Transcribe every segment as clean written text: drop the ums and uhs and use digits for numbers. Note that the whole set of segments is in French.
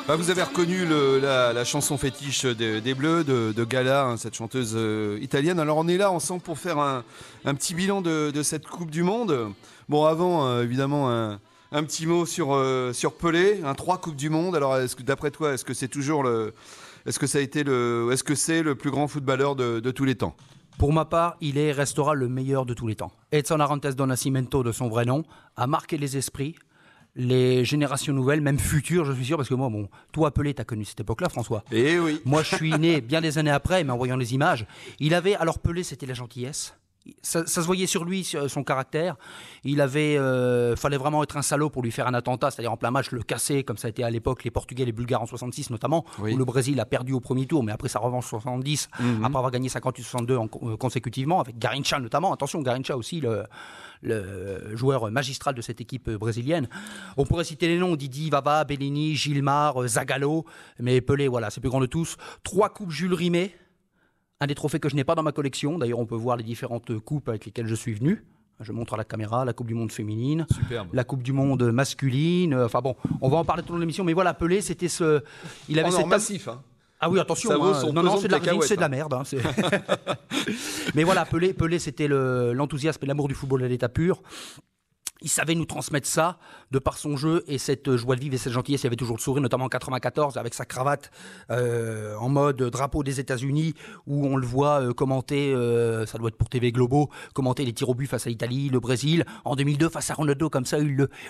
Bah, vous avez reconnu la chanson fétiche des Bleus de Gala, hein, cette chanteuse italienne. Alors on est là ensemble pour faire un petit bilan de cette Coupe du Monde. Bon, avant, évidemment, un petit mot sur Pelé, 3 Coupes du Monde. Alors d'après toi, est-ce que c'est toujours est-ce que ça a été est-ce que c'est le plus grand footballeur de tous les temps? Pour ma part, il restera le meilleur de tous les temps. Edson Arantes do Nascimento, de son vrai nom, a marqué les esprits. Les générations nouvelles, même futures, je suis sûr, parce que moi, toi, Pelé, t'as connu cette époque-là, François. Eh oui. Moi, je suis né bien des années après, mais en voyant les images. Alors Pelé, c'était la gentillesse. Ça se voyait sur lui, sur son caractère. Fallait vraiment être un salaud pour lui faire un attentat, c'est-à-dire en plein match le casser, comme ça a été à l'époque les Portugais, les Bulgares en 66 notamment, où le Brésil a perdu au premier tour, mais après sa revanche 70, après avoir gagné 58-62 consécutivement, avec Garrincha notamment. Attention, Garrincha aussi, le joueur magistral de cette équipe brésilienne. On pourrait citer les noms, Didi, Vava, Bellini, Gilmar, Zagallo, mais Pelé, voilà, c'est le plus grand de tous. 3 coupes Jules Rimet. Un des trophées que je n'ai pas dans ma collection. D'ailleurs, on peut voir les différentes coupes avec lesquelles je suis venu. Je montre à la caméra la Coupe du Monde féminine, la Coupe du Monde masculine. Enfin bon, on va en parler tout au long de l'émission. Mais voilà, Pelé, c'était il avait cette massif. Hein. Ah oui, attention. Non, c'est de la merde. Hein, mais voilà, Pelé, c'était l'enthousiasme et l'amour du football à l'état pur. Il savait nous transmettre ça de par son jeu et cette joie de vivre et cette gentillesse. Il avait toujours le sourire, notamment en 94 avec sa cravate en mode drapeau des États-Unis, où on le voit commenter, ça doit être pour TV Globo, commenter les tirs au but face à l'Italie, le Brésil. En 2002 face à Ronaldo, comme ça,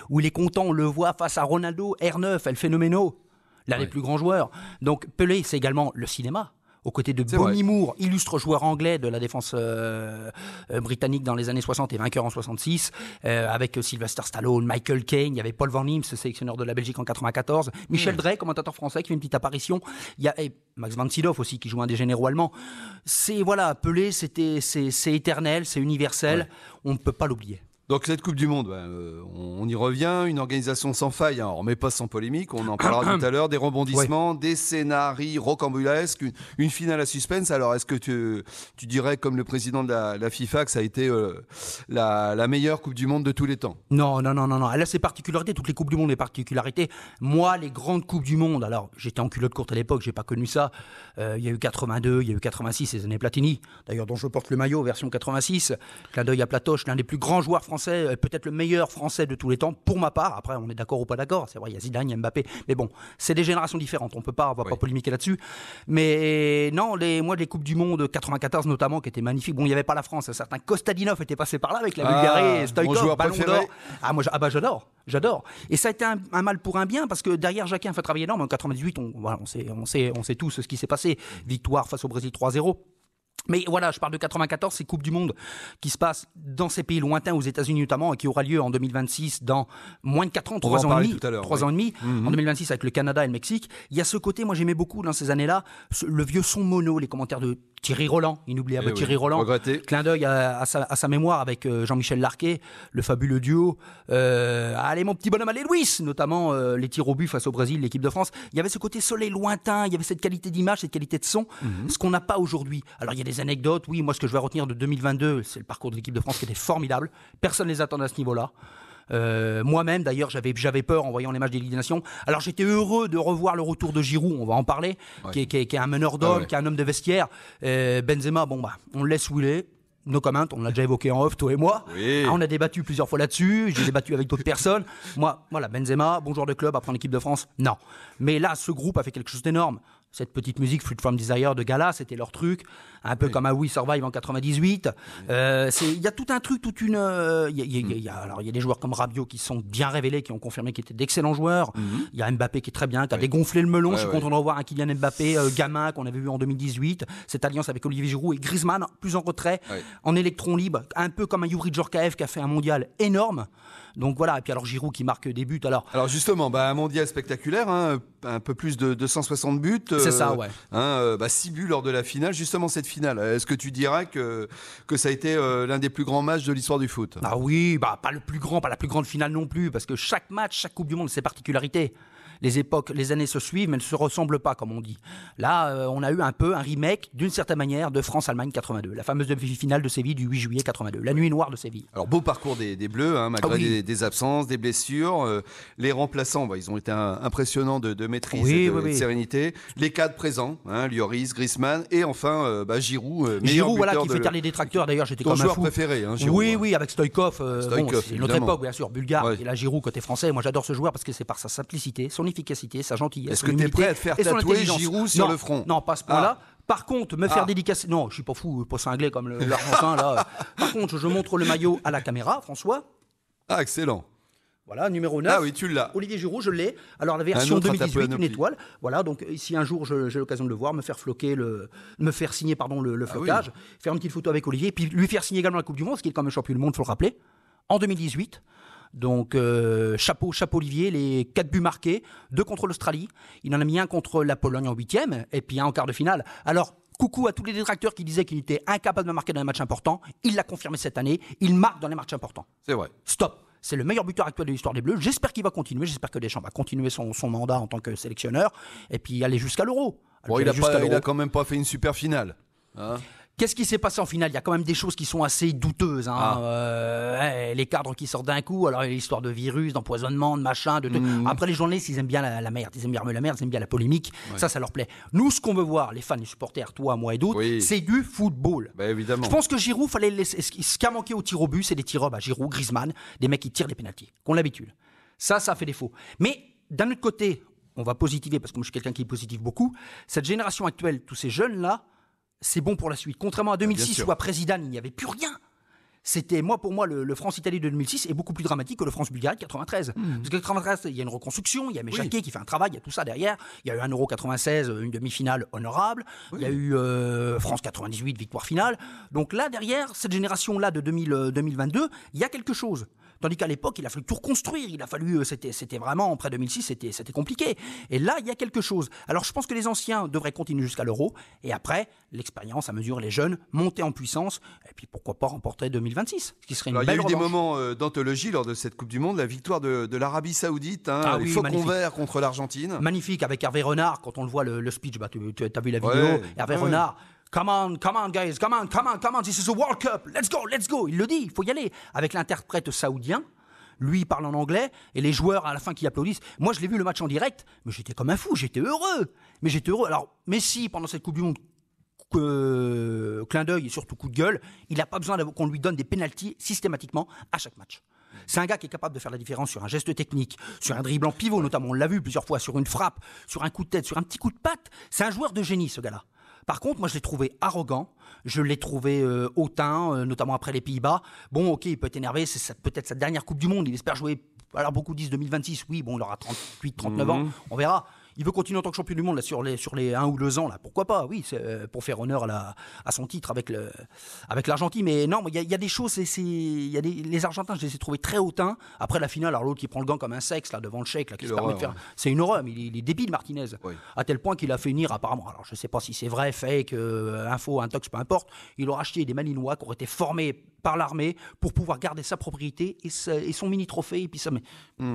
où il est content, on le voit face à Ronaldo, R9, El Phénoméno, l'un des plus grands joueurs. Donc Pelé, c'est également le cinéma. Aux côtés de Bonnie Moore, illustre joueur anglais de la défense britannique dans les années 60 et vainqueur en 66, avec Sylvester Stallone, Michael Caine, il y avait Paul Van Imst, sélectionneur de la Belgique en 94, Michel Drey, commentateur français, qui fait une petite apparition. Il y a Max von Sydow aussi, qui joue un des généraux allemands. Pelé, c'est éternel, c'est universel, on ne peut pas l'oublier. Donc cette Coupe du Monde, on y revient, une organisation sans faille, hein, on ne remet pas sans polémique, on en parlera tout à l'heure, des rebondissements, des scénarios rocambolesques, une finale à suspense. Alors est-ce que tu dirais, comme le président de la FIFA, que ça a été la meilleure Coupe du Monde de tous les temps? Non. Elle a ses particularités, toutes les Coupes du Monde ont des particularités. Moi, les grandes Coupes du Monde, alors j'étais en culotte courte à l'époque, j'ai pas connu ça. Il y a eu 82, il y a eu 86, les années Platini, d'ailleurs dont je porte le maillot, version 86. Clin d'œil à Platoche, l'un des plus grands joueurs français, peut-être le meilleur français de tous les temps, pour ma part. Après, on est d'accord ou pas d'accord, c'est vrai, il y a Zidane, il y a Mbappé, mais bon, c'est des générations différentes, on va pas polémiquer là-dessus. Mais non, moi, les Coupes du Monde 94 notamment, qui étaient magnifiques. Bon, il n'y avait pas la France, un certain Kostadinov était passé par là avec la Bulgarie, Stoïkov, Ballon d'Or. J'adore. Et ça a été un mal pour un bien, parce que derrière Jacquin a fait travailler énorme. En 98, on sait tous ce qui s'est passé. Victoire face au Brésil 3-0. Mais voilà, je parle de 94, c'est Coupe du Monde qui se passe dans ces pays lointains, aux États-Unis notamment, et qui aura lieu en 2026 dans moins de 4 ans, 3 ans et demi. En 2026 avec le Canada et le Mexique. Il y a ce côté, moi j'aimais beaucoup dans ces années-là, le vieux son mono, les commentaires de Thierry Roland, inoubliable Thierry Roland. Regretté. Clin d'œil à sa mémoire avec Jean-Michel Larquet, le fabuleux duo. Allez mon petit bonhomme, allez Louis, notamment les tirs au but face au Brésil, l'équipe de France. Il y avait ce côté soleil lointain, il y avait cette qualité d'image, cette qualité de son, ce qu'on n'a pas aujourd'hui. Alors il y a des anecdotes, oui, moi ce que je vais retenir de 2022, c'est le parcours de l'équipe de France qui était formidable. Personne ne les attendait à ce niveau-là. Moi-même d'ailleurs j'avais peur en voyant les matchs des Ligues des Nations. Alors j'étais heureux de revoir le retour de Giroud, on va en parler, qui est un meneur d'hommes, qui est un homme de vestiaire. Benzema, on le laisse où il est. No comment, on l'a déjà évoqué en off, toi et moi. On a débattu plusieurs fois là-dessus, j'ai débattu avec d'autres personnes. Moi, voilà, Benzema, bon joueur de club, après en équipe de France, non. Mais là, ce groupe a fait quelque chose d'énorme. Cette petite musique Fruit from Desire de Gala, c'était leur truc, un peu comme à We Survive en 98. Il y a tout un truc, il y a des joueurs comme Rabiot qui sont bien révélés, qui ont confirmé qu'ils étaient d'excellents joueurs. Il y a Mbappé qui est très bien, qui a dégonflé le melon. Je suis content de revoir un Kylian Mbappé gamin qu'on avait vu en 2018. Cette alliance avec Olivier Giroud et Griezmann, plus en retrait, en électron libre, un peu comme un Youri Djorkaeff qui a fait un mondial énorme. Donc voilà, et puis alors Giroud qui marque des buts. Alors justement, un mondial spectaculaire, hein, un peu plus de 260 buts. C'est ça, ouais. 6 buts lors de la finale. Justement, cette finale, est-ce que tu dirais que ça a été l'un des plus grands matchs de l'histoire du foot? Ah oui, pas le plus grand, pas la plus grande finale non plus, parce que chaque match, chaque Coupe du Monde, a ses particularités. les années se suivent, mais ne se ressemblent pas, comme on dit. Là, on a eu un peu un remake, d'une certaine manière, de France-Allemagne 82, la fameuse demi-finale de Séville du 8 juillet 82, la nuit noire de Séville. Alors, beau parcours des Bleus, hein, malgré des absences, des blessures. Les remplaçants, ils ont été impressionnants de maîtrise et de sérénité. Les cadres présents, hein, Lloris, Griezmann, et enfin Giroud. Giroud, voilà, qui fait taire les détracteurs. D'ailleurs, j'étais comme un fou. Ton joueur préféré, hein, Giroud. Oui, avec Stoïkov. C'est une autre époque, bien sûr, bulgare. Ouais. Et là, Giroud, côté français. Moi, j'adore ce joueur parce que c'est par sa simplicité, son efficacité, sa gentillesse. Est-ce que tu es prêt à te faire tatouer Giroud sur le front? Non, pas à ce point-là. Par contre, me faire dédicacer... Non, je suis pas fou, pas cinglé comme l'Argentin, là. Par contre, je montre le maillot à la caméra, François. Ah, excellent. Voilà, numéro 9. Ah oui, tu l'as. Olivier Giroud, je l'ai. Alors, la version 2018, une étoile. Voilà, donc si un jour j'ai l'occasion de le voir, me faire signer le flocage, faire une petite photo avec Olivier, et puis lui faire signer également la Coupe du Monde, parce qu'il est quand même champion du monde, il faut le rappeler, en 2018. Donc, chapeau Olivier, les 4 buts marqués, 2 contre l'Australie. Il en a mis un contre la Pologne en 8e, et puis un en quart de finale. Alors, coucou à tous les détracteurs qui disaient qu'il était incapable de marquer dans les matchs importants. Il l'a confirmé cette année, il marque dans les matchs importants. C'est vrai. Stop. C'est le meilleur buteur actuel de l'histoire des Bleus. J'espère qu'il va continuer. J'espère que Deschamps va continuer son mandat en tant que sélectionneur et puis aller jusqu'à l'Euro. Bon, il a quand même pas fait une super finale. Hein. Qu'est-ce qui s'est passé en finale? Il y a quand même des choses qui sont assez douteuses. Hein. Les cadres qui sortent d'un coup. Alors, il y a l'histoire de virus, d'empoisonnement, de machin. Après, les journalistes, ils aiment bien la merde. Ils aiment bien la merde, ils aiment bien la polémique. Ouais. Ça leur plaît. Nous, ce qu'on veut voir, les fans, les supporters, toi, moi et d'autres, c'est du football. Bah, évidemment. Je pense que Giroud, fallait laisser... ce qui a manqué au tir au but, c'est des tirs à Giroud, Griezmann, des mecs qui tirent des pénaltys, qu'on l'habitude. Ça fait défaut. Mais d'un autre côté, on va positiver, parce que moi, je suis quelqu'un qui positive beaucoup. Cette génération actuelle, tous ces jeunes-là, c'est bon pour la suite. Contrairement à 2006 où après Zidane, il n'y avait plus rien. Pour moi, le France-Italie de 2006 est beaucoup plus dramatique que le France-Bulgarie de 93. Parce que 93, il y a une reconstruction, il y a Jacquet qui fait un travail, il y a tout ça derrière. Il y a eu un Euro 96, une demi-finale honorable. Il y a eu France 98, victoire finale. Donc là, derrière, cette génération-là de 2022, il y a quelque chose. Tandis qu'à l'époque, il a fallu tout reconstruire. C'était vraiment, après 2006, c'était compliqué. Et là, il y a quelque chose. Alors, je pense que les anciens devraient continuer jusqu'à l'Euro. Et après, l'expérience à mesure les jeunes, monter en puissance. Et puis, pourquoi pas remporter 2026, ce qui serait une belle revanche. Il y a eu des moments d'anthologie lors de cette Coupe du Monde. La victoire de l'Arabie Saoudite, les Faucons Verts contre l'Argentine. Magnifique, avec Hervé Renard. Quand on le voit, le speech, tu as vu la vidéo. Hervé Renard. Come on, guys, come on, this is a World Cup, let's go. Il le dit, il faut y aller. Avec l'interprète saoudien, lui il parle en anglais, et les joueurs à la fin qui applaudissent. Moi je l'ai vu le match en direct, mais j'étais comme un fou, j'étais heureux. Alors, Messi, pendant cette Coupe du Monde, clin d'œil et surtout coup de gueule, il n'a pas besoin qu'on lui donne des pénaltys systématiquement à chaque match. C'est un gars qui est capable de faire la différence sur un geste technique, sur un dribble en pivot notamment, on l'a vu plusieurs fois, sur une frappe, sur un coup de tête, sur un petit coup de patte. C'est un joueur de génie ce gars-là. Par contre, moi, je l'ai trouvé arrogant, je l'ai trouvé hautain, notamment après les Pays-Bas. Bon, ok, il peut être énervé, c'est peut-être sa dernière Coupe du Monde, il espère jouer, alors beaucoup disent 2026, oui, bon, il aura 38, 39 ans, on verra. Il veut continuer en tant que champion du monde là, sur les 1 ou 2 ans, là. Pourquoi pas, oui, c'est pour faire honneur à son titre avec l'Argentine. Mais non, il y a des choses, les Argentins, je les ai trouvés très hautains. Après la finale, alors l'autre qui prend le gant comme un sexe là, devant le Cheikh, là, qui se permet de faire. C'est une horreur, mais il est débile, Martinez. Oui. À tel point qu'il a fait venir, apparemment, alors je ne sais pas si c'est vrai, fake, info, intox, peu importe, il aura acheté des Malinois qui auraient été formés par l'armée pour pouvoir garder sa propriété et son mini-trophée. Et puis ça, mais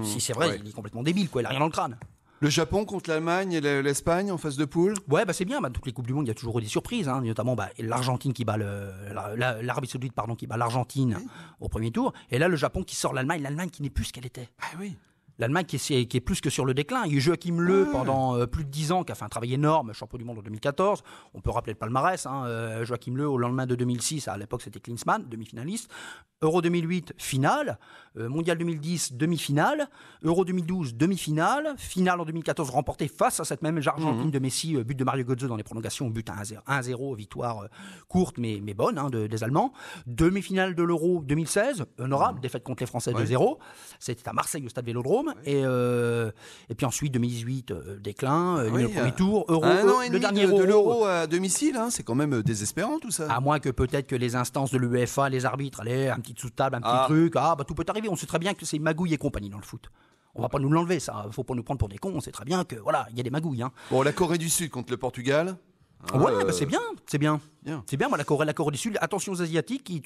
si c'est vrai, il est complètement débile, quoi, il n'a rien dans le crâne. Le Japon contre l'Allemagne et l'Espagne en phase de poule. Ouais, c'est bien. Toutes les Coupes du Monde, il y a toujours eu des surprises. Hein, notamment l'Argentine qui bat l'Arabie Saoudite qui bat l'Argentine au premier tour. Et là, le Japon qui sort l'Allemagne qui n'est plus ce qu'elle était. Ah oui. L'Allemagne qui est plus que sur le déclin. Il y a eu Joachim Löw pendant plus de 10 ans, qui a fait un travail énorme, champion du monde en 2014. On peut rappeler le palmarès. Joachim Löw, au lendemain de 2006, à l'époque c'était Klinsmann, demi-finaliste. Euro 2008, finale. Mondial 2010, demi-finale. Euro 2012, demi-finale. Finale en 2014, remportée face à cette même Argentine de Messi. But de Mario Götze dans les prolongations. But 1-0, victoire courte mais bonne des Allemands. Demi-finale de l'Euro 2016, honorable, défaite contre les Français 2-0. C'était à Marseille au stade Vélodrome. Et puis ensuite 2018 déclin, le premier tour, Euro, le dernier de l'Euro à domicile, hein, c'est quand même désespérant tout ça. À moins que peut-être que les instances de l'UEFA, les arbitres, allez, un petit sous-table, un petit truc, tout peut arriver. On sait très bien que c'est magouille et compagnie dans le foot. On va pas nous l'enlever, ça. Faut pas nous prendre pour des cons. On sait très bien que voilà, il y a des magouilles. Hein. Bon, la Corée du Sud contre le Portugal. Ouais, c'est bien, c'est bien. C'est bien, moi, la Corée du Sud. Attention aux Asiatiques, qui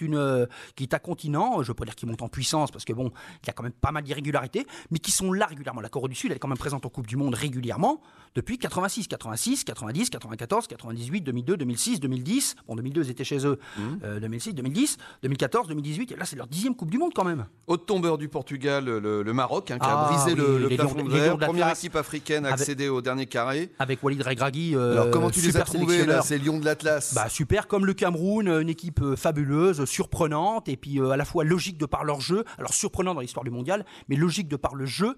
est un continent, je ne veux pas dire qu'ils montent en puissance, parce que bon, il y a quand même pas mal d'irrégularités, mais qui sont là régulièrement. La Corée du Sud, elle est quand même présente en Coupe du Monde régulièrement depuis 86, 90, 94, 98, 2002, 2006, 2010. Bon, 2002, ils étaient chez eux. 2006, 2010, 2014, 2018. Et là, c'est leur 10e Coupe du Monde quand même. Haute tombeur du Portugal, le Maroc, qui a brisé le plafond de verre. Première équipe africaine à accéder au dernier carré. Avec Walid Regragui. Alors, comment tu les as trouvés, là, ces Lions de l'Atlas? Super, comme le Cameroun, une équipe fabuleuse, surprenante, et puis à la fois logique de par leur jeu. Alors, surprenant dans l'histoire du mondial, mais logique de par le jeu.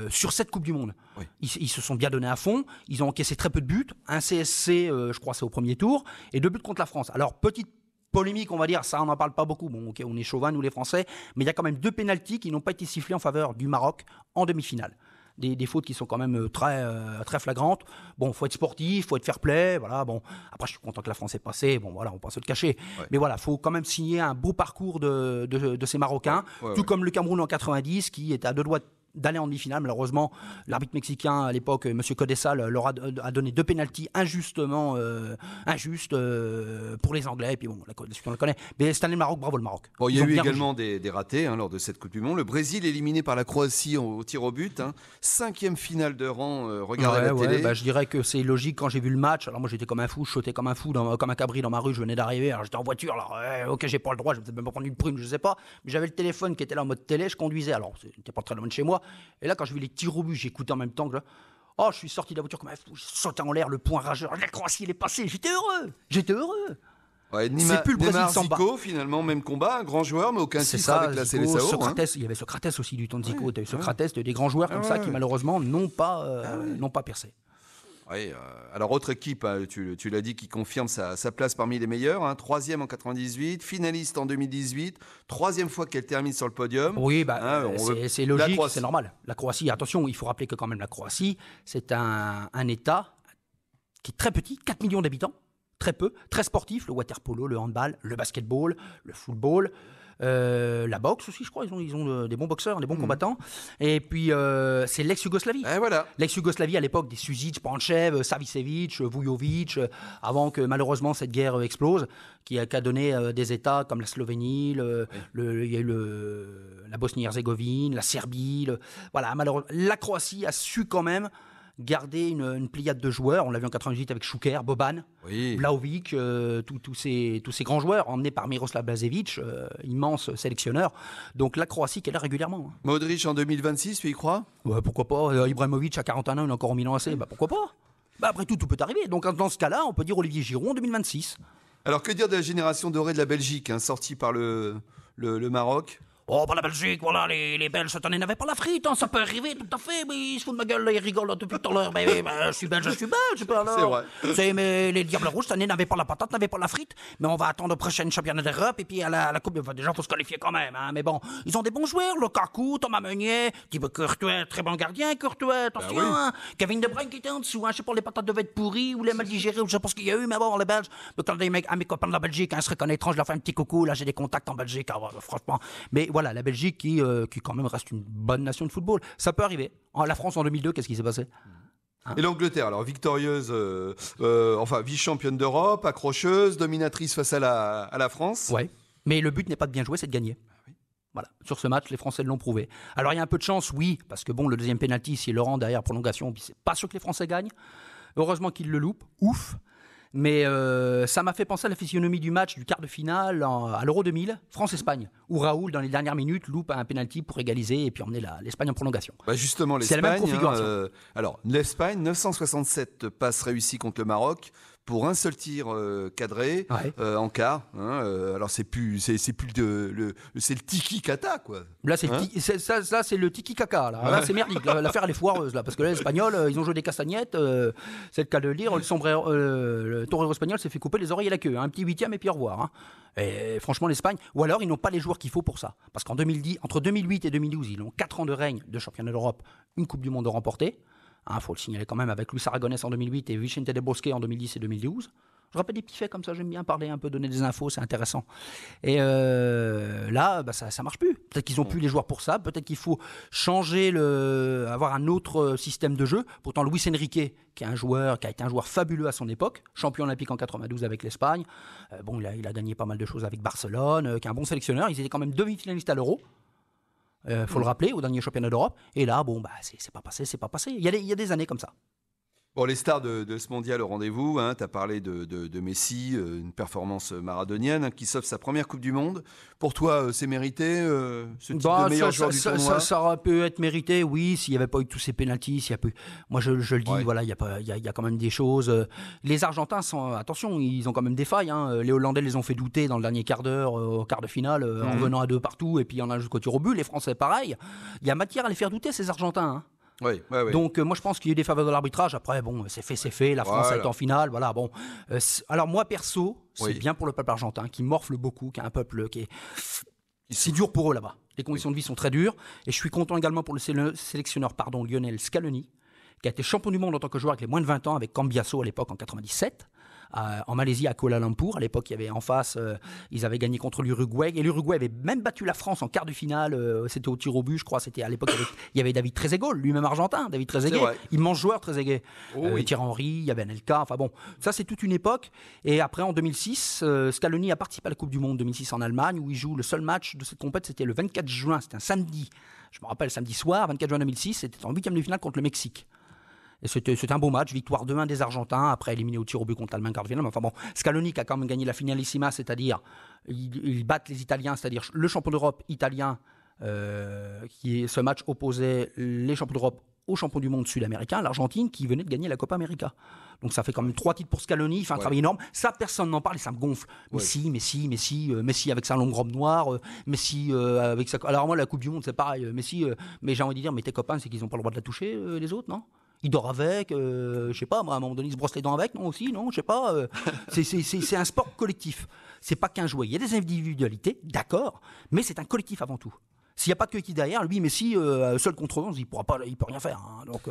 Sur cette Coupe du Monde. Oui. Ils se sont bien donnés à fond, ils ont encaissé très peu de buts, un CSC, je crois c'est au premier tour, et 2 buts contre la France. Alors, petite polémique, on va dire, ça on n'en parle pas beaucoup, bon ok, on est chauvin nous les Français, mais il y a quand même 2 pénaltys qui n'ont pas été sifflés en faveur du Maroc en demi-finale. Des fautes qui sont quand même très flagrantes. Bon, faut être sportif, faut être fair play, voilà. Bon, après je suis content que la France ait passé. Bon, voilà, on peut se le cacher. Ouais. Mais voilà, faut quand même signer un beau parcours de ces Marocains, tout comme le Cameroun en 90, qui était à 2 doigts d'aller en demi-finale. Malheureusement, l'arbitre mexicain à l'époque, M. Codessal, leur a donné 2 pénaltys injustes pour les Anglais. Et puis bon, la suite on la connaît. Mais cette année, le Maroc, bravo le Maroc. Bon, il y a eu également des ratés lors de cette Coupe du Monde. Le Brésil éliminé par la Croatie au tir au but. 5e finale de rang, regardez la télé. Je dirais que c'est logique quand j'ai vu le match. Alors moi j'étais comme un fou, je sautais comme un fou, comme un cabri dans ma rue, je venais d'arriver. Alors j'étais en voiture, alors ok, j'ai pas le droit, je vais peut-être même pas prendre une prime, je sais pas. Mais j'avais le téléphone qui était là en mode télé, je conduisais. Alors c'était pas très loin de chez moi. Et là, quand je vis les tirs au but, j'écoutais en même temps que je suis sorti de la voiture comme un fou, je sautais en l'air, le point rageur. La Croatie, elle est passée, j'étais heureux. Ouais, c'est plus le Brésil sans Zico, finalement, même combat, un grand joueur, mais aucun titre avec la Seleção. Socrates, il y avait Socrates aussi du Tonzico, tu as eu Socrates, des grands joueurs comme ça qui malheureusement n'ont pas percé. Oui, alors autre équipe, tu l'as dit, qui confirme sa place parmi les meilleurs, 3e en 98, finaliste en 2018, 3e fois qu'elle termine sur le podium. Oui, c'est logique, c'est normal. La Croatie, attention, il faut rappeler que quand même la Croatie, c'est un État qui est très petit, 4 millions d'habitants, très peu, très sportif, le water-polo, le handball, le basketball, le football. La boxe aussi, je crois, ils ont des bons boxeurs, des bons combattants. Et puis c'est l'ex-Yougoslavie. Voilà. L'ex-Yougoslavie à l'époque, des Suzic, Panchev, Savicevic, Vujovic, avant que malheureusement cette guerre explose, qui a donné des États comme la Slovénie, il y a eu la Bosnie-Herzégovine, la Serbie. Voilà, malheureusement, la Croatie a su quand même garder une pléiade de joueurs. On l'a vu en 98 avec Šuker, Boban, Vlahovic, tous ces grands joueurs emmenés par Miroslav Blažević, immense sélectionneur. Donc la Croatie qui est là régulièrement. Modric en 2026, tu y crois? Pourquoi pas. Ibrahimovic à 41 ans, il est encore au Milan AC. Pourquoi pas. Après tout peut arriver. Donc dans ce cas-là, on peut dire Olivier Giroud en 2026. Alors que dire de la génération dorée de la Belgique, sortie par le Maroc? Oh, la Belgique, voilà, les Belges cette année n'avaient pas la frite, ça peut arriver, tout à fait, mais ils se foutent de ma gueule, là, ils rigolent depuis tout à l'heure. Mais je suis belge, pas alors. C'est vrai. Mais les Diables Rouges cette année n'avaient pas la patate, n'avaient pas la frite, mais on va attendre au prochain championnat d'Europe, et puis à la Coupe, déjà, il faut se qualifier quand même, mais bon, ils ont des bons joueurs, Lukaku, Thomas Meunier, Thibaut Courtois, très bon gardien, Courtois, attention, Kevin De Bruyne qui était en dessous, je sais pas, les patates devaient être pourries, ou les mal digérées, ou je sais pas ce qu'il y a eu, mais bon, les Belges, donc quand mes copains de la Belgique, se reconnaîtront, je leur fais un petit coucou, là, j'ai des contacts en Belgique, franchement, mais voilà, la Belgique qui quand même reste une bonne nation de football. Ça peut arriver. La France en 2002, qu'est-ce qui s'est passé? Et l'Angleterre, alors victorieuse, vice-championne d'Europe, accrocheuse, dominatrice face à la France. Ouais. Mais le but n'est pas de bien jouer, c'est de gagner. Voilà. Sur ce match, les Français l'ont prouvé. Alors il y a un peu de chance, oui, parce que le deuxième pénalty, c'est Laurent derrière prolongation, puis c'est pas sûr que les Français gagnent. Heureusement qu'ils le loupent. Ouf. Mais ça m'a fait penser à la physionomie du match du quart de finale à l'Euro 2000, France-Espagne, où Raoul, dans les dernières minutes, loupe un penalty pour égaliser et puis emmener l'Espagne en prolongation. Justement, l'Espagne, c'est la même configuration. Alors, l'Espagne, 967 passes réussies contre le Maroc pour un seul tir cadré en quart. Alors c'est le tiki-kata, quoi. Là c'est le tiki-kaka. Là c'est merdique. L'affaire elle est foireuse là, parce que les Espagnols ils ont joué des castagnettes. C'est le cas de le dire. Le torero espagnol s'est fait couper les oreilles et la queue. Un petit 8e et puis au revoir. Et franchement l'Espagne, ou alors ils n'ont pas les joueurs qu'il faut pour ça. Parce qu'en 2010, entre 2008 et 2012, ils ont 4 ans de règne de championnat d'Europe, une Coupe du Monde remportée. Faut le signaler quand même avec Luis Aragonés en 2008 et Vicente Del Bosque en 2010 et 2012. Je rappelle des petits faits comme ça, j'aime bien parler un peu, donner des infos, c'est intéressant. Et là, ça marche plus. Peut-être qu'ils n'ont plus les joueurs pour ça, peut-être qu'il faut avoir un autre système de jeu. Pourtant, Luis Enrique, qui a été un joueur fabuleux à son époque, champion olympique en 92 avec l'Espagne, il a gagné pas mal de choses avec Barcelone, qui est un bon sélectionneur, ils étaient quand même demi-finalistes à l'Euro. Faut le rappeler, au dernier championnat d'Europe. Et là, c'est pas passé. Il y a des années comme ça. Bon, les stars de ce mondial au rendez-vous, tu as parlé de Messi, une performance maradonienne qui s'offre sa première Coupe du Monde. Pour toi, c'est mérité, ce type de meilleur joueur du tournoi? Ça aurait pu être mérité, oui, s'il n'y avait pas eu tous ces pénaltys. Moi, je le dis, voilà, il y a quand même des choses. Les Argentins, attention, ils ont quand même des failles. Les Hollandais les ont fait douter dans le dernier quart d'heure, au quart de finale, en venant à 2 partout, et puis il y en a jusqu'au tir au but. Les Français, pareil. Il y a matière à les faire douter, ces Argentins. Oui. Donc moi je pense qu'il y a eu des faveurs de l'arbitrage. Après c'est fait. La France est en finale. Voilà bon. Alors moi perso, c'est bien pour le peuple argentin qui morfle beaucoup, qui est un peuple qui est c'est dur pour eux là-bas. Les conditions de vie sont très dures. Et je suis content également pour le sélectionneur Lionel Scaloni, qui a été champion du monde en tant que joueur avec les moins de 20 ans avec Cambiasso à l'époque en 97. En Malaisie, à Kuala Lumpur. À l'époque, il y avait en face, ils avaient gagné contre l'Uruguay. Et l'Uruguay avait même battu la France en quart de finale. C'était au tir au but, je crois. C'était à l'époque, il y avait David Trezeguet, lui-même argentin. David Trezeguet, immense joueur, Trezeguet. Thierry Henry, il y avait Anelka. Enfin bon, ça, c'est toute une époque. Et après, en 2006, Scaloni a participé à la Coupe du Monde 2006 en Allemagne, où il joue le seul match de cette compétition. C'était le 24 juin. C'était un samedi. Je me rappelle, samedi soir, 24 juin 2006. C'était en 8e de finale contre le Mexique. Et c'était un beau match, victoire 2-1 des Argentins, après éliminé au tir au but contre l'Allemagne quart de finale. Enfin bon, Scaloni qui a quand même gagné la finalissima, c'est-à-dire ils battent les Italiens, c'est-à-dire le champion d'Europe italien, ce match opposait les champions d'Europe aux champions du monde sud-américain, l'Argentine qui venait de gagner la Copa América. Donc ça fait quand même 3 titres pour Scaloni, il fait un travail énorme. Ça, personne n'en parle et ça me gonfle. Messi avec sa longue robe noire, Messi avec sa... Alors moi, la Coupe du Monde, c'est pareil. Messi, mais j'ai envie de dire, mais tes copains, c'est qu'ils n'ont pas le droit de la toucher, les autres, non ? Il dort avec, je sais pas, moi, à un moment donné, il se brosse les dents avec, non aussi, non, je sais pas. C'est un sport collectif. C'est pas qu'un jouet. Il y a des individualités, d'accord, mais c'est un collectif avant tout. S'il n'y a pas de collectif derrière, lui, Messi, seul contre 11, il peut rien faire. Donc,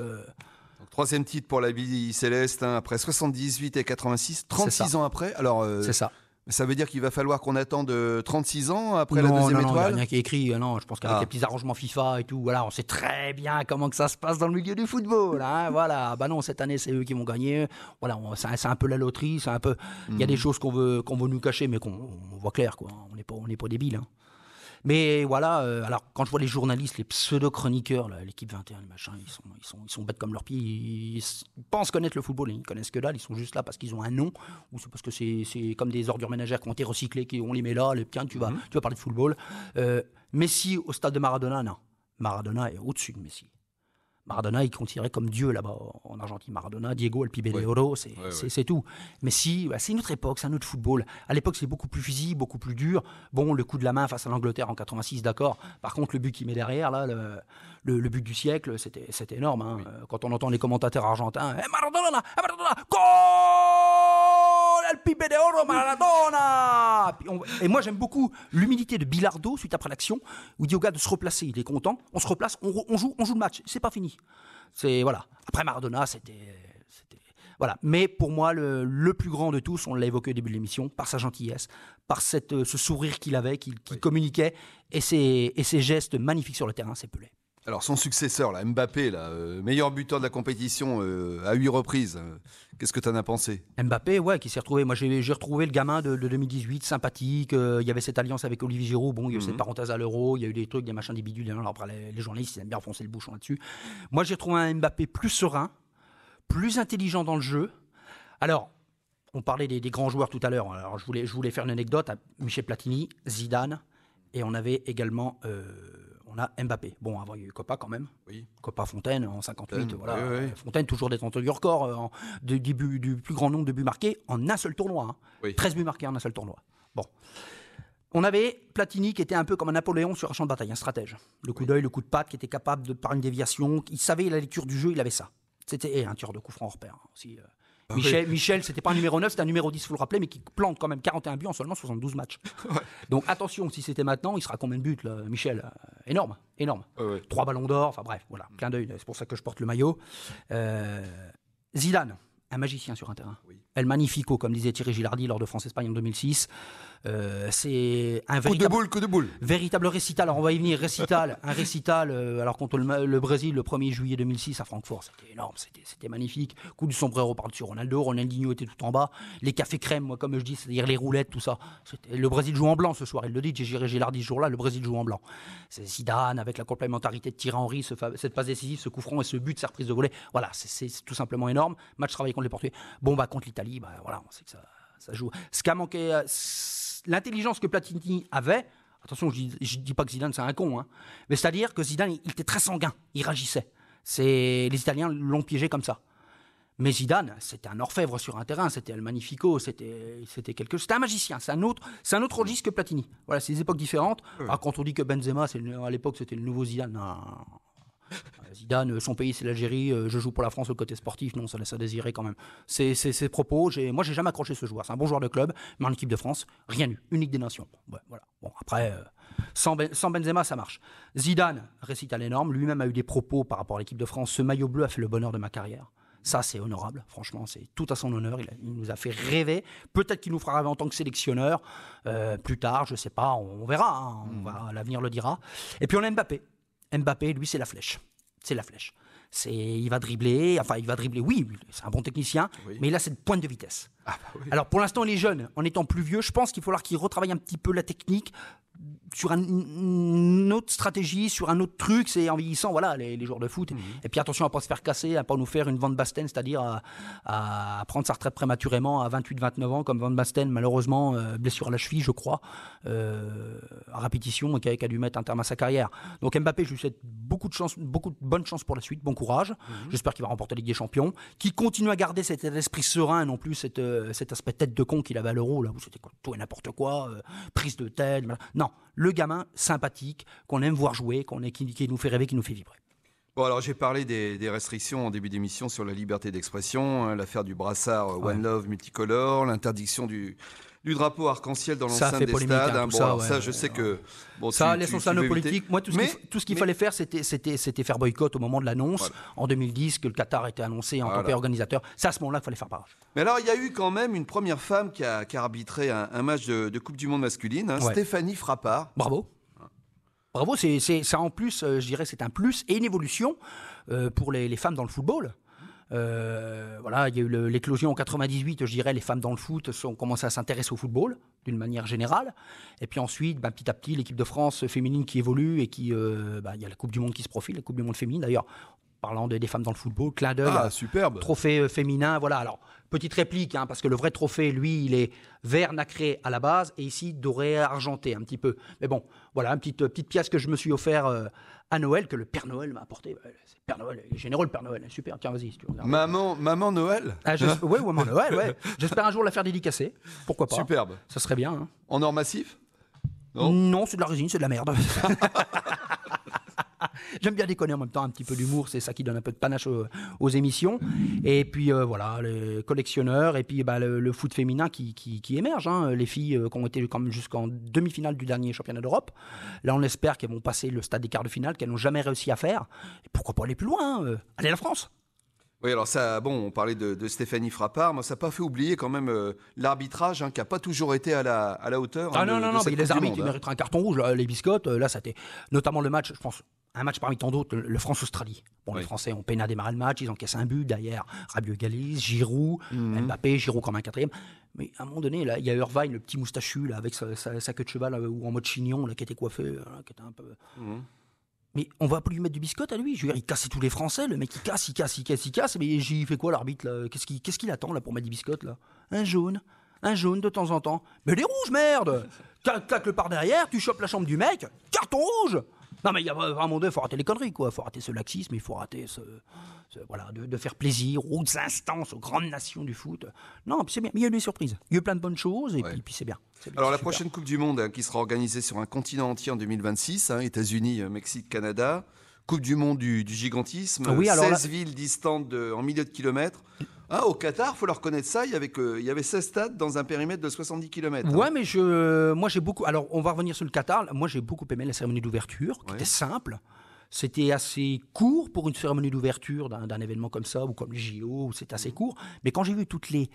3e titre pour la Bille Céleste, après 78 et 86, 36 ans après. Alors, c'est ça. Ça veut dire qu'il va falloir qu'on attende 36 ans après la deuxième étoile? Non, il n'y a rien qui est écrit. Non, je pense qu'avec les petits arrangements FIFA et tout, voilà, on sait très bien comment que ça se passe dans le milieu du football. Voilà. Non, cette année, c'est eux qui vont gagner. Voilà, c'est un peu la loterie. C'est un peu. Il y a des choses qu'on veut nous cacher, mais qu'on voit clair, quoi. On n'est pas débiles. Mais voilà, alors quand je vois les journalistes, les pseudo-chroniqueurs, l'équipe 21, les machins, ils sont bêtes comme leurs pieds. Ils pensent connaître le football, ils ne connaissent que dalle. Ils sont juste là parce qu'ils ont un nom, ou c'est parce que c'est comme des ordures ménagères qui ont été recyclées, on les met là, tiens, tu vas parler de football. Messi au stade de Maradona, non. Maradona est au-dessus de Messi. Maradona, il est considéré comme Dieu là-bas en Argentine. Maradona, Diego, El Pibe de Oro, c'est tout. Mais si, c'est une autre époque, c'est un autre football. À l'époque, c'est beaucoup plus physique, beaucoup plus dur. Bon, le coup de la main face à l'Angleterre en 86, d'accord. Par contre, le but qu'il met derrière, là, le but du siècle, c'était énorme. Quand on entend les commentateurs argentins, Maradona, goal, El Pibe de Oro, Maradona. Et moi, j'aime beaucoup l'humilité de Bilardo suite après l'action, où il dit au gars de se replacer. Il est content, on se replace, on joue le match. C'est pas fini. Voilà. Après Maradona, c'était voilà. Mais pour moi, le plus grand de tous, on l'a évoqué au début de l'émission, par sa gentillesse, par ce sourire qu'il avait, qu'il communiquait, et ses gestes magnifiques sur le terrain, c'est Pelé. Alors son successeur, là, Mbappé, meilleur buteur de la compétition à 8 reprises. Qu'est-ce que tu en as pensé? Mbappé, qui s'est retrouvé. Moi, j'ai retrouvé le gamin de 2018, sympathique. Il y avait cette alliance avec Olivier Giroud. Bon, il y a eu cette parenthèse à l'Euro. Il y a eu des trucs, des machins, des bidules. Alors, après, les journalistes, ils aiment bien enfoncer le bouchon là-dessus. Moi, j'ai trouvé un Mbappé plus serein, plus intelligent dans le jeu. Alors, on parlait des grands joueurs tout à l'heure. Alors, je voulais faire une anecdote à Michel Platini, Zidane, et on avait également... on a Mbappé. Bon, avant, il y a eu Copa quand même. Oui. Copa Fontaine en 58. Voilà. Oui. Fontaine, toujours détenteur du record du plus grand nombre de buts marqués en un seul tournoi. 13 buts marqués en un seul tournoi. Bon. On avait Platini qui était un peu comme un Napoléon sur un champ de bataille, un stratège. Le coup d'œil, le coup de patte, qui était capable de, par une déviation, il savait la lecture du jeu, il avait ça. C'était un tireur de coup franc hors pair aussi. Michel, c'était pas un numéro 9, c'était un numéro 10, il faut le rappeler, mais qui plante quand même 41 buts en seulement 72 matchs. Donc attention, si c'était maintenant, il sera combien de buts, là, Michel? Énorme. 3 ballons d'or, enfin bref, voilà, clin d'œil, c'est pour ça que je porte le maillot. Zidane, un magicien sur un terrain. Oui. El Magnifico, comme disait Thierry Gilardi lors de France-Espagne en 2006. C'est un Coup de boule. véritable récital. Alors on va y venir, un récital alors contre le Brésil le 1er juillet 2006 à Francfort. C'était énorme, c'était magnifique. Coup du sombrero par-dessus Ronaldinho était tout en bas. Les cafés crème, moi comme je dis, c'est-à-dire les roulettes, tout ça. Le Brésil joue en blanc ce soir, il le dit, Thierry Gilardi ce jour-là, le Brésil joue en blanc. C'est Zidane avec la complémentarité de Thierry Henry, cette passe décisive, ce coup franc et ce but, cette reprise de volée. Voilà, c'est tout simplement énorme. Match travaillé contre les Portugais. Bon, contre l'Italie, voilà, on sait que ça joue. Ce qui a manqué, l'intelligence que Platini avait, attention, je dis pas que Zidane c'est un con, hein, mais c'est-à-dire que Zidane, il était très sanguin, il réagissait. Les Italiens l'ont piégé comme ça. Mais Zidane, c'était un orfèvre sur un terrain, c'était El Magnifico, c'était un magicien, c'est un autre registre que Platini. Voilà, c'est des époques différentes. Oui. Alors, quand on dit que Benzema, à l'époque, c'était le nouveau Zidane, non. Zidane, son pays c'est l'Algérie, je joue pour la France au côté sportif, non, ça laisse à désirer quand même. Ses propos, moi j'ai jamais accroché ce joueur, c'est un bon joueur de club, mais en équipe de France, rien eu, unique des nations. Ouais, voilà. Bon, après, sans Benzema ça marche. Zidane, récital énorme, lui-même a eu des propos par rapport à l'équipe de France, ce maillot bleu a fait le bonheur de ma carrière. Ça, c'est honorable, franchement, c'est tout à son honneur, il nous a fait rêver, peut-être qu'il nous fera rêver en tant que sélectionneur, plus tard, je sais pas, on verra, hein, l'avenir le dira. Et puis on a Mbappé, lui, c'est la flèche. Il va dribbler, oui, c'est un bon technicien, oui. Mais il a cette pointe de vitesse. Oui. Alors pour l'instant, il est jeune. En étant plus vieux, je pense qu'il va falloir qu'il retravaille un petit peu la technique sur une autre stratégie, sur un autre truc. C'est en vieillissant, voilà, les joueurs de foot. Et puis attention à ne pas se faire casser, à ne pas nous faire une Van Basten, c'est-à-dire à prendre sa retraite prématurément à 28-29 ans, comme Van Basten, malheureusement, blessure à la cheville, je crois, à répétition, qui a dû mettre un terme à sa carrière. Donc Mbappé, je lui souhaite beaucoup de bonnes chances pour la suite, bon courage. J'espère qu'il va remporter la Ligue des Champions, qu'il continue à garder cet esprit serein, non plus cet aspect tête de con qu'il avait à l'Euro, là où c'était tout et n'importe quoi, prise de tête. Non, le gamin sympathique, qu'on aime voir jouer, qui nous fait rêver, qui nous fait vibrer. Bon, alors j'ai parlé des restrictions en début d'émission sur la liberté d'expression, hein, l'affaire du brassard One Love multicolore, l'interdiction du drapeau arc-en-ciel dans l'enceinte des stades. Hein, ça, je sais que... Bon, ça, laissons ça à nos politiques. Moi, tout ce qu'il fallait faire, c'était faire boycott au moment de l'annonce, en 2010, que le Qatar était annoncé en tant qu'organisateur. C'est à ce moment-là qu'il fallait faire barrage. Mais alors, il y a eu quand même une première femme qui a arbitré un match de Coupe du Monde masculine, hein, Stéphanie Frappart. Bravo, ça en plus, je dirais, c'est un plus et une évolution pour les femmes dans le football. Voilà, il y a eu l'éclosion en 98, je dirais, les femmes dans le foot ont commencé à s'intéresser au football d'une manière générale. Et puis ensuite, petit à petit, l'équipe de France féminine qui évolue et qui, il y a la Coupe du Monde qui se profile, la Coupe du Monde féminine d'ailleurs. Parlant des femmes dans le football, clin d'œil, superbe. Trophée féminin, voilà. Alors, petite réplique, hein, parce que le vrai trophée, lui, il est vert nacré à la base et ici doré argenté un petit peu. Mais bon, voilà, une petite pièce que je me suis offert à Noël, que le Père Noël m'a apporté. C'est Père Noël, il est généreux le Père Noël, super, tiens, vas-y. Si tu regardes. Maman Noël. Oui, Maman Noël, ouais. J'espère un jour la faire dédicacer, pourquoi pas. Superbe. Ça serait bien. Hein. En or massif ? Non, c'est de la résine, c'est de la merde. J'aime bien déconner en même temps, un petit peu d'humour, c'est ça qui donne un peu de panache aux émissions. Et puis voilà, les collectionneurs, et puis le foot féminin qui émerge. Hein. Les filles qui ont été quand même jusqu'en demi-finale du dernier championnat d'Europe. Là, on espère qu'elles vont passer le stade des quarts de finale, qu'elles n'ont jamais réussi à faire. Et pourquoi pas aller plus loin aller à la France. Oui, alors ça, on parlait de Stéphanie Frappart, mais ça n'a pas fait oublier quand même l'arbitrage, hein, qui n'a pas toujours été à la hauteur. Non, mais les arbitres, ils mériteraient un carton rouge. Les biscottes, là, c'était notamment le match, je pense, un match parmi tant d'autres, le France-Australie. Bon, les Français ont peiné à démarrer le match, ils encaissent un but, derrière Rabiot égalise, Giroud, Mbappé, Giroud comme un quatrième. Mais à un moment donné, là, il y a Irvine, le petit moustachu, là, avec sa queue de cheval, ou en mode chignon, là, qui était coiffé, qui était un peu... Mais on va plus lui mettre du biscotte à lui. Je veux dire, il casse tous les Français. Le mec, il casse. Mais j'y fait quoi, l'arbitre, là ? Qu'est-ce qu'il attend, là, pour mettre du biscotte, là ? Un jaune de temps en temps. Mais les rouges, merde ! Tacle par derrière, tu chopes la chambre du mec, carton rouge ! Non, mais il y a vraiment il faut arrêter les conneries, quoi. Il faut arrêter ce laxisme, il faut arrêter voilà, de faire plaisir aux instances, aux grandes nations du foot. Non, puis c'est bien. Mais il y a eu des surprises. Il y a eu plein de bonnes choses, et puis c'est bien. Alors, la prochaine Coupe du Monde, qui sera organisée sur un continent entier en 2026, hein, États-Unis, Mexique, Canada. Coupe du Monde du gigantisme, 16 villes distantes en milliers de kilomètres. Au Qatar, il faut leur reconnaître ça, il y avait 16 stades dans un périmètre de 70 km. Ouais, mais moi j'ai beaucoup... Alors, on va revenir sur le Qatar. Moi, j'ai beaucoup aimé la cérémonie d'ouverture, qui était simple. C'était assez court pour une cérémonie d'ouverture d'un événement comme ça, ou comme les JO, où c'est assez court. Mais quand j'ai vu toutes les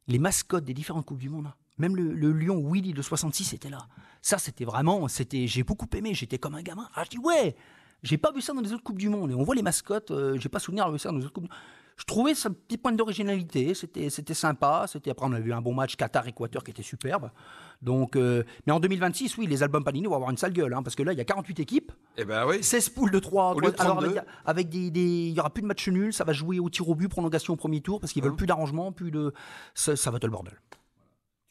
mascottes des différentes Coupes du Monde, même le lion Willy de 66 était là. Ça, c'était vraiment, j'ai beaucoup aimé, j'étais comme un gamin. Ah, je dis ouais, j'ai pas vu ça dans les autres Coupes du Monde. Et on voit les mascottes, j'ai pas souvenir d'avoir vu ça dans les autres Coupes du Monde. Je trouvais ça un petit point d'originalité, c'était sympa. Après, on a vu un bon match Qatar-Équateur qui était superbe. Donc, mais en 2026, oui, les albums Panini vont avoir une sale gueule, hein, parce que là, il y a 48 équipes, Eh ben oui. 16 poules de 3. Au lieu de 32. Alors, avec il y aura plus de matchs nuls, ça va jouer au tir au but, prolongation au premier tour, parce qu'ils veulent plus d'arrangement, ça va être le bordel.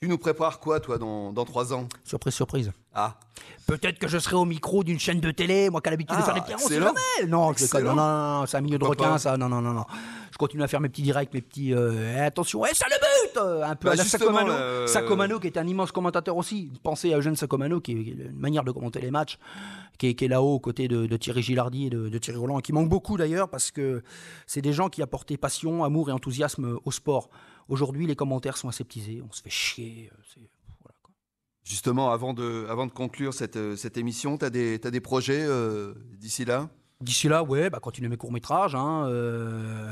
Tu nous prépares quoi, toi, dans 3 ans? Surprise, surprise. Ah. Peut-être que je serai au micro d'une chaîne de télé, moi qui a l'habitude de faire des petits on sait excellent. jamais. Non, je déconne. Excellent. Non, c'est un milieu de Pourquoi requins, pas ça. Non. Je continue à faire mes petits directs, mes petits. Attention, ça le but un peu Bah, à la justement, Sacomano. Sacomano, qui est un immense commentateur aussi. Pensez à Eugène Sacomano, qui est une manière de commenter les matchs, qui est là-haut, aux côtés de Thierry Gilardi et de Thierry Roland, et qui manque beaucoup d'ailleurs, parce que c'est des gens qui apportaient passion, amour et enthousiasme au sport. Aujourd'hui, les commentaires sont aseptisés, on se fait chier. Justement, avant de conclure cette émission, t'as des projets d'ici là? D'ici là, ouais, continuer mes courts-métrages.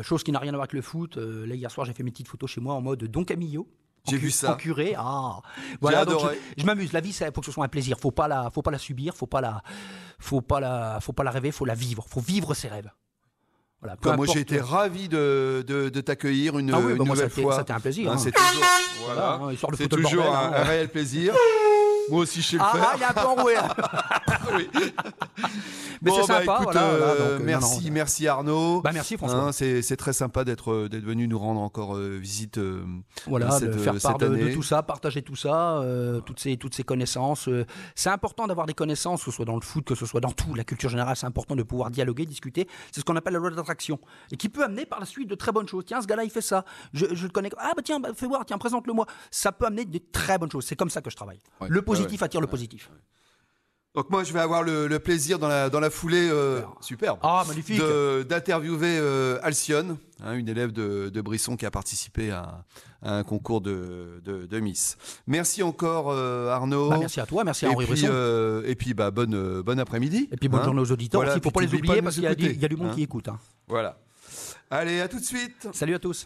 Chose qui n'a rien à voir avec le foot. Là, hier soir, j'ai fait mes petites photos chez moi en mode Don Camillo. J'ai vu ça. En curé. Ah. Voilà, donc adoré. je m'amuse. La vie, il faut que ce soit un plaisir. Faut pas la subir. Faut pas la rêver. Faut la vivre. Faut vivre ses rêves. Voilà, peu Moi, j'ai importe. été ravi de t'accueillir une moi, nouvelle fois. C'était un plaisir. C'est toujours, voilà. Histoire de C'est foutre le toujours bordel, un réel plaisir. Moi aussi, je sais le Ah, faire. il est un peu enroué. Là. Oui. Mais c'est sympa. Écoute, voilà, donc, merci Arnaud. Merci François. C'est très sympa d'être venu nous rendre encore visite. Voilà, de faire part cette année. de tout ça, partager tout ça, toutes ces connaissances. C'est important d'avoir des connaissances, que ce soit dans le foot, que ce soit dans tout. La culture générale, c'est important de pouvoir dialoguer, discuter. C'est ce qu'on appelle la loi d'attraction. Et qui peut amener par la suite de très bonnes choses. Tiens, ce gars-là, il fait ça. Je le connais. Ah, tiens, fais voir, tiens, présente-le-moi. Ça peut amener de très bonnes choses. C'est comme ça que je travaille. Ouais, le positif attire le positif. Donc moi, je vais avoir le plaisir dans la foulée, superbe, magnifique. d'interviewer Alcyone, une élève de Brisson qui a participé à un concours de Miss. Merci encore Arnaud. Merci à toi, merci à Henri Brisson. Et puis bon après-midi. Et puis bonne journée aux auditeurs. Voilà, Il ne faut pas les oublier parce qu'il y a du monde hein. qui écoute. Voilà. Allez, à tout de suite. Salut à tous.